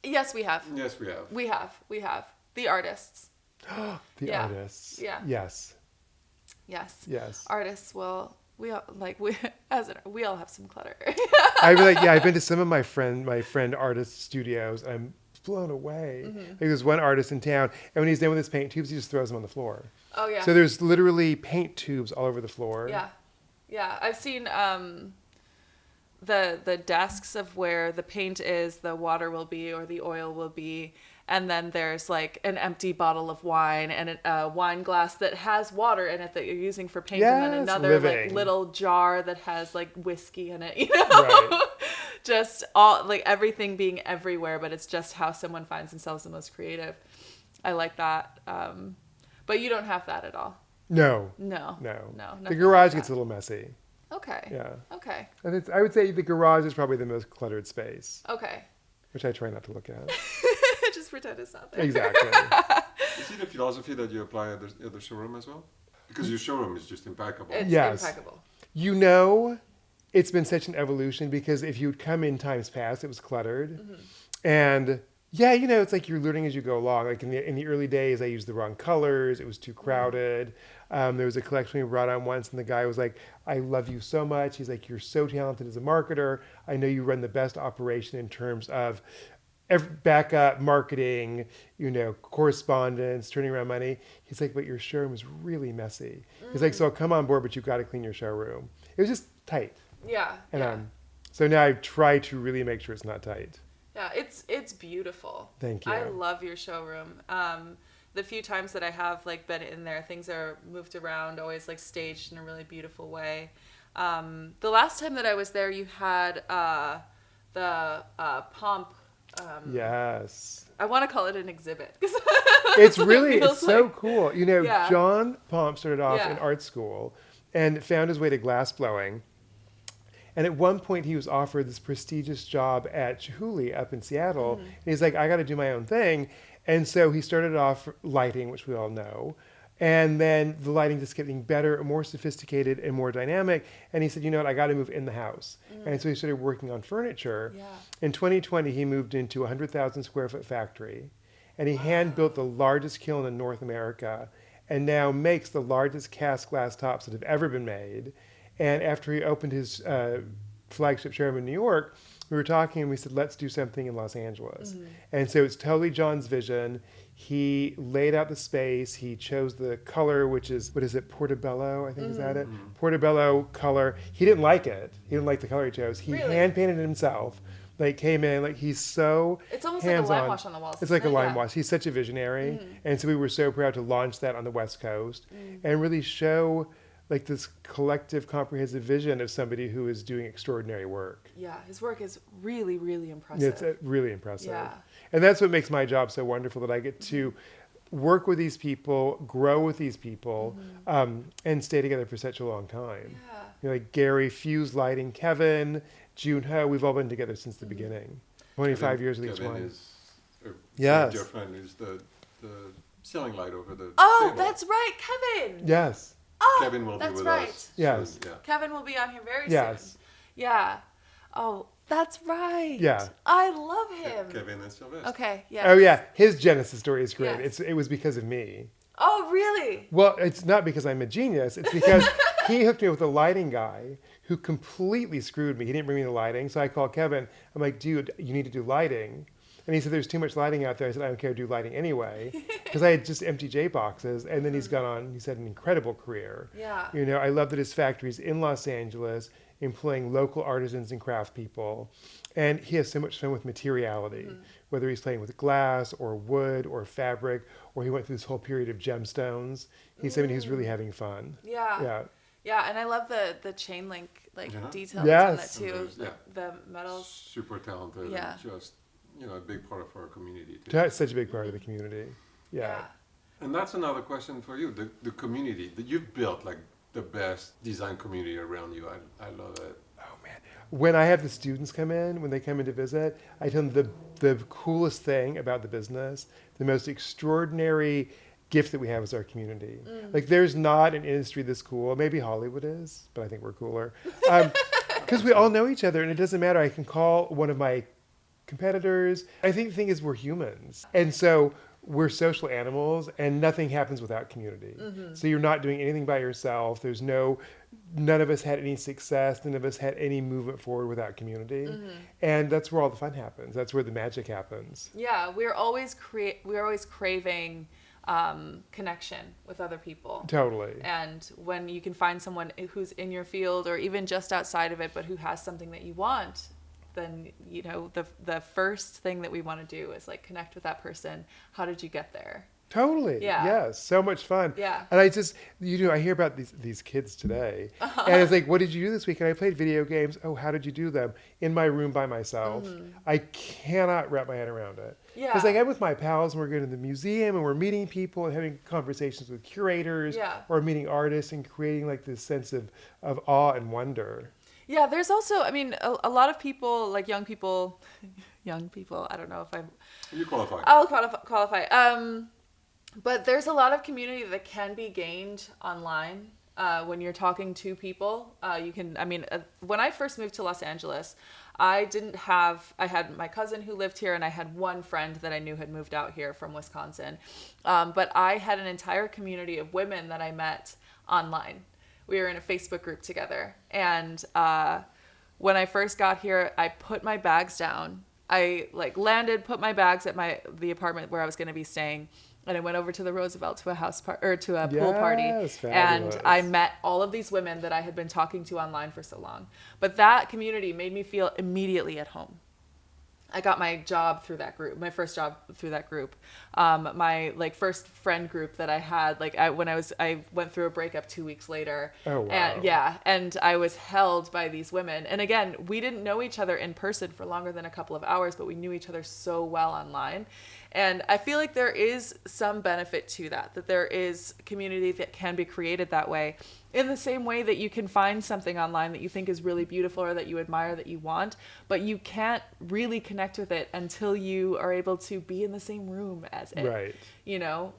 Yes, we have. Yes, we have. We have. The artists. The Yeah. artists. Yeah. Yes. Yes. Artists will, we all have some clutter. I've been to some of my friend artist studios. I'm blown away. Like there's one artist in town, and when he's done with his paint tubes, he just throws them on the floor. Oh, yeah. So there's literally paint tubes all over the floor. Yeah. I've seen the desks of where the paint is, the water will be, or the oil will be. And then there's like an empty bottle of wine and a wine glass that has water in it that you're using for paint. And then Yes, another like living. little jar that has like whiskey in it, Right. Just all like everything being everywhere, but it's just how someone finds themselves the most creative. I like that. But you don't have that at all. No, No. no. No. The nothing garage like gets a that. little messy. Okay. Yeah. Okay. And I would say the garage is probably the most cluttered space, Okay. which I try not to look at. Just pretend it's not there. Exactly. Is it a philosophy that you apply at the showroom as well? Because your showroom is just impeccable. It's Yes. impeccable. You know, it's been such an evolution because if you'd come in times past, it was cluttered. And yeah, you know, it's like you're learning as you go along. Like in the early days, I used the wrong colors. It was too crowded. There was a collection we brought on once, and the guy was like, I love you so much. He's like, you're so talented as a marketer. I know you run the best operation in terms of backup marketing, you know, correspondence, turning around money. He's like, but your showroom is really messy. He's like, so I'll come on board, but you've got to clean your showroom. It was just tight. Yeah. And yeah. so now I try to really make sure it's not tight. Yeah, it's beautiful. Thank you. I love your showroom. The few times that I have like been in there, things are moved around, always like staged in a really beautiful way. The last time that I was there, you had the pomp. Yes. I want to call it an exhibit. It's really, feels it's so like. cool. You know, Yeah. John Pomp started off Yeah. in art school and found his way to glass blowing. And at one point, he was offered this prestigious job at Chihuly up in Seattle. And he's like, I got to do my own thing. And so he started off lighting, which we all know. And then the lighting just kept getting better and more sophisticated and more dynamic. And he said, you know what, I got to move in the house. And so he started working on furniture. Yeah. In 2020, he moved into a 100,000 square foot factory. And he hand built the largest kiln in North America and now makes the largest cast glass tops that have ever been made. And after he opened his flagship showroom in New York, we were talking and we said, let's do something in Los Angeles. And so it's totally John's vision. He laid out the space. He chose the color, which is, what is it, Portobello, I think is that it? Portobello color. He didn't like it. He didn't like the color he chose. He Really? hand painted it himself. Like came in, like he's so It's almost hands-on. like a lime wash on the walls. It's like a isn't it? lime Yeah. wash. He's such a visionary. And so we were so proud to launch that on the West Coast and really show like this collective comprehensive vision of somebody who is doing extraordinary work. Yeah, his work is really, really impressive. It's really impressive. Yeah. And that's what makes my job so wonderful, that I get to work with these people, grow with these people, and stay together for such a long time. Yeah. You know, like Gary, Fuse Lighting, Kevin, June Ho, we've all been together since the beginning. 25 years with each Kevin one. is, Yes. Your friend is the ceiling light over the Oh, table. that's right, Kevin. Yes. Oh, Kevin will be that's with right. us. Yes. soon, yeah. Kevin will be on here very Yes. soon. Yeah. Oh, that's right. Yeah. I love him. Kevin and Sylvester. Okay. Yeah. Oh yeah, his Genesis story is great. Yes. It was because of me. Oh, really? Well, it's not because I'm a genius. It's because he hooked me with a lighting guy who completely screwed me. He didn't bring me the lighting, so I called Kevin. I'm like, dude, you need to do lighting. And he said, there's too much lighting out there. I said, I don't care, do lighting anyway. Because I had just empty J boxes. And then he's gone on, he's had an incredible career. Yeah. You know, I love that his factory's in Los Angeles, employing local artisans and craft people. And he has so much fun with materiality, whether he's playing with glass or wood or fabric, or he went through this whole period of gemstones. He's somebody who's really having fun. Yeah. Yeah. Yeah, and I love the chain link like Yeah. details Yes. on that too. And there's- The metals. Super talented. Yeah. And just, a big part of our community too. That's such a big part of the community. Yeah. And that's another question for you. The community that you've built, like the best design community around you. I love it. Oh man. When I have the students come in, when they come in to visit, I tell them the coolest thing about the business, the most extraordinary gift that we have is our community. Like there's not an industry this cool. Maybe Hollywood is, but I think we're cooler. Because we all know each other and it doesn't matter. I can call one of my competitors. I think the thing is we're humans. And so we're social animals and nothing happens without community. So you're not doing anything by yourself. None of us had any success. None of us had any movement forward without community. And that's where all the fun happens. That's where the magic happens. Yeah, we're always craving connection with other people. Totally. And when you can find someone who's in your field or even just outside of it, but who has something that you want, then the first thing that we want to do is like connect with that person. How did you get there? Totally. Yeah. Yes. So much fun. Yeah. And I just, I hear about these kids today. And it's like, what did you do this week? And I played video games. Oh, how did you do them? In my room by myself. I cannot wrap my head around it. Because like Yeah. I'm with my pals and we're going to the museum and we're meeting people and having conversations with curators Yeah. or meeting artists and creating like this sense of awe and wonder. Yeah, there's also, I mean, a lot of people, like young people, I don't know if You qualify. I'll qualify. But there's a lot of community that can be gained online when you're talking to people. When I first moved to Los Angeles, I had my cousin who lived here and I had one friend that I knew had moved out here from Wisconsin. But I had an entire community of women that I met online. We were in a Facebook group together. And when I first got here, I put my bags down. I landed, put my bags at the apartment where I was going to be staying. And I went over to the Roosevelt to a pool party. Yes, And fabulous. I met all of these women that I had been talking to online for so long. But that community made me feel immediately at home. I got my job through that group, my first job through that group. My first friend group that I had, I went through a breakup 2 weeks later. Oh, wow. And I was held by these women. And again, we didn't know each other in person for longer than a couple of hours, but we knew each other so well online. And I feel like there is some benefit to that there is community that can be created that way. In the same way that you can find something online that you think is really beautiful or that you admire, that you want, but you can't really connect with it until you are able to be in the same room as it. Right.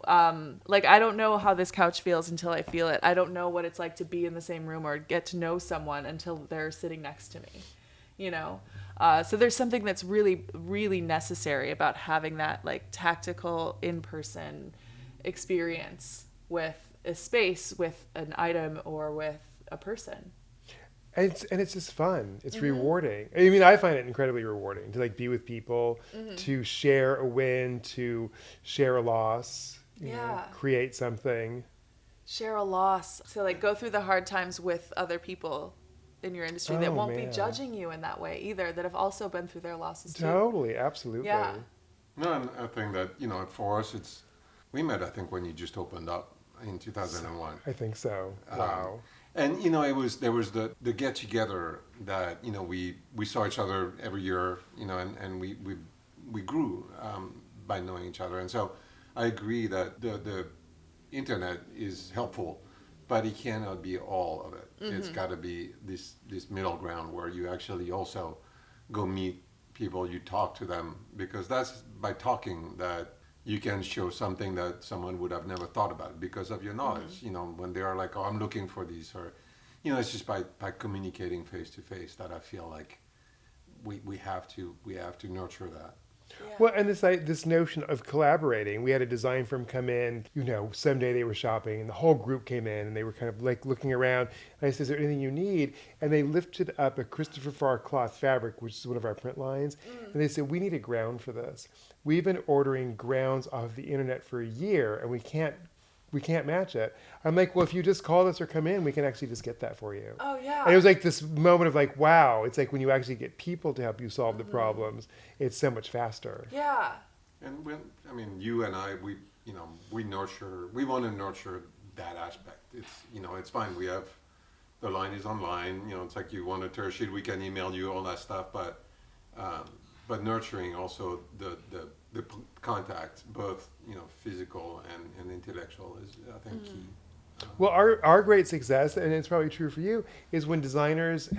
I don't know how this couch feels until I feel it. I don't know what it's like to be in the same room or get to know someone until they're sitting next to me, So there's something that's really, really necessary about having that tactical in-person experience with a space, with an item, or with a person. And it's just fun. It's rewarding. I mean, I find it incredibly rewarding to be with people, to share a win, to share a loss, you know, create something. Share a loss. So go through the hard times with other people in your industry that won't be judging you in that way either, that have also been through their losses too. Totally, absolutely. Yeah. No, and I think that, for us, we met, I think, when you just opened up in 2001. I think so. Wow. And, there was the get together that, we saw each other every year, and we grew by knowing each other. And so I agree that the internet is helpful, but it cannot be all of it. It's got to be this middle ground where you actually also go meet people, you talk to them, because that's by talking that you can show something that someone would have never thought about because of your knowledge. When they are like, oh, I'm looking for these, or, it's just by communicating face to face that I feel like we have to nurture that. Yeah. Well, and this notion of collaborating. We had a design firm come in, someday they were shopping and the whole group came in and they were kind of looking around. And I said, is there anything you need? And they lifted up a Christopher Farr cloth fabric, which is one of our print lines. And they said, we need a ground for this. We've been ordering grounds off the internet for a year and we can't match it. I'm like, well, if you just call us or come in, we can actually just get that for you. Oh, yeah. And it was this moment of wow, it's when you actually get people to help you solve the problems, it's so much faster. Yeah. And you and I, we want to nurture that aspect. It's fine. We have, the line is online, it's you want a tear sheet, we can email you, all that stuff, but nurturing also the contact, both physical and intellectual, is I think key. Well, our great success, and it's probably true for you, is when designers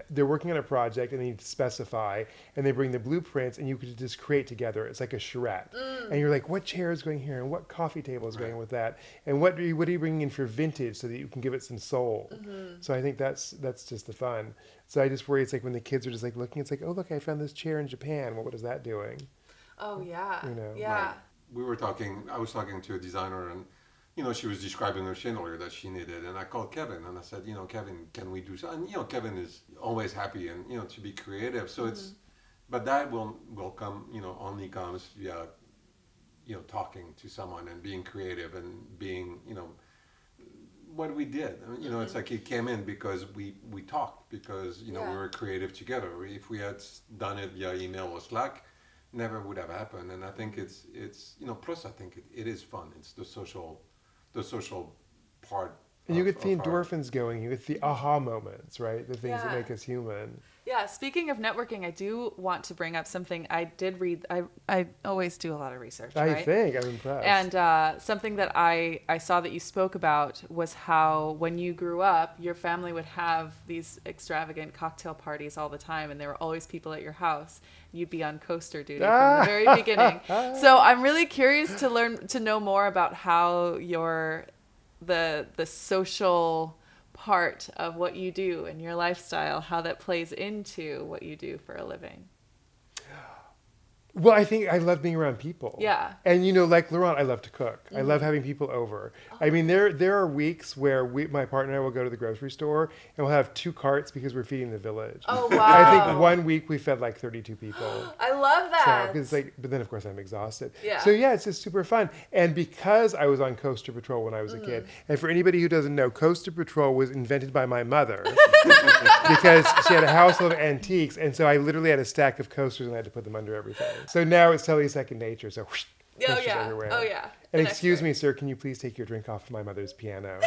they're working on a project and they need to specify, and they bring the blueprints, and you could just create together. It's like a charrette, and you're like, what chair is going here, and what coffee table is going with that, and what are you bringing in for vintage so that you can give it some soul. So I think that's just the fun. So I just worry it's when the kids are just looking, it's oh look, I found this chair in Japan. Well, what is that doing? Oh yeah. Yeah. Right. I was talking to a designer, and she was describing a chandelier that she needed, and I called Kevin and I said, Kevin, can we do something? And Kevin is always happy and to be creative. So but that will come, only comes via talking to someone and being creative and being what we did. It's it came in because we talked, because we were creative together. If we had done it via email or Slack, never would have happened. And I think it's plus I think it is fun. It's the social part. And you get the of our- endorphins going. You get the aha moments, right? The things that Yeah. make us human. Yeah, speaking of networking, I do want to bring up something I did read. I always do a lot of research, I right? think I'm impressed. And something that I saw that you spoke about was how when you grew up, your family would have these extravagant cocktail parties all the time, and there were always people at your house. You'd be on coaster duty from the very beginning. So I'm really curious to know more about how the social part of what you do and your lifestyle, how that plays into what you do for a living. Well, I think I love being around people. Yeah. And like Laurent, I love to cook. I love having people over. I mean, there are weeks where my partner and I will go to the grocery store and we'll have 2 carts because we're feeding the village. Oh, wow. I think one week we fed like 32 people. I love that. So, 'cause but then of course I'm exhausted. Yeah. So yeah, it's just super fun. And because I was on Coaster Patrol when I was a kid, and for anybody who doesn't know, Coaster Patrol was invented by my mother because she had a house full of antiques, and so I literally had a stack of coasters and I had to put them under everything. So now it's totally second nature. So whoosh, Oh coasters yeah. everywhere. Oh yeah. And The excuse next me, sir, can you please take your drink off of my mother's piano?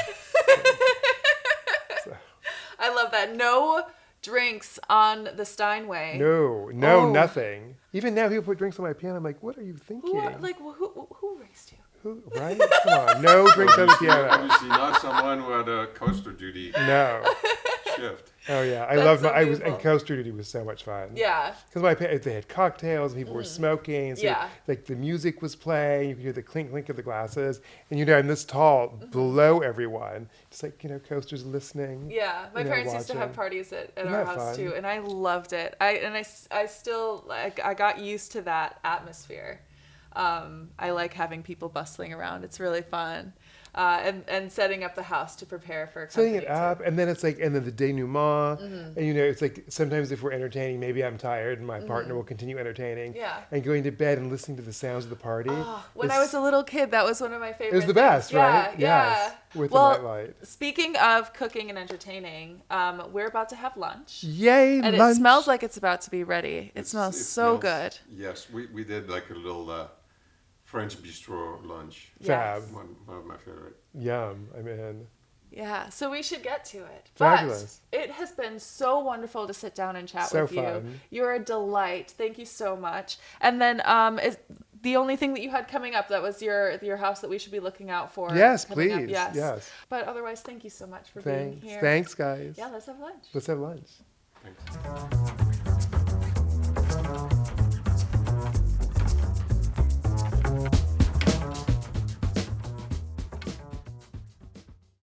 I love that. No drinks on the Steinway. No, Oh. nothing. Even now, people put drinks on my piano. I'm like, what are you thinking? Who raised you? Right? Come on, no drinks on the piano. Obviously, not someone who had a coaster duty No. shift. Oh yeah, I That's love so and beautiful. coaster duty was so much fun. Yeah. Because they had cocktails and people were smoking. So Yeah. like the music was playing, you could hear the clink clink of the glasses, and I'm this tall below everyone, just coasters listening. Yeah, my parents used to have watching. parties at Isn't our that house fun? too, and I loved it. I still I got used to that atmosphere. I like having people bustling around. It's really fun, and setting up the house to prepare for Setting company it up, too. and then it's and then the denouement, and it's sometimes if we're entertaining, maybe I'm tired, and my partner will continue entertaining, Yeah. and going to bed and listening to the sounds of the party. When I was a little kid, that was one of my favorite. It was the things. best, right? Yeah. Yes, with the Well, nightlight. speaking of cooking and entertaining, we're about to have lunch. Yay, And lunch. it smells like it's about to be ready. It smells so good. Yes, we did like a little French bistro lunch. Fab. Yes. One of my favorite. Yum. I'm in. Yeah, so we should get to it. Fabulous. But it has been so wonderful to sit down and chat So with you. fun. You're a delight. Thank you so much. And then is the only thing that you had coming up that was your house that we should be looking out for? Yes, coming up? please. Yes. Yes. But otherwise, thank you so much for Thanks. being here. Thanks, guys. Yeah, let's have lunch. Let's have lunch. Thanks.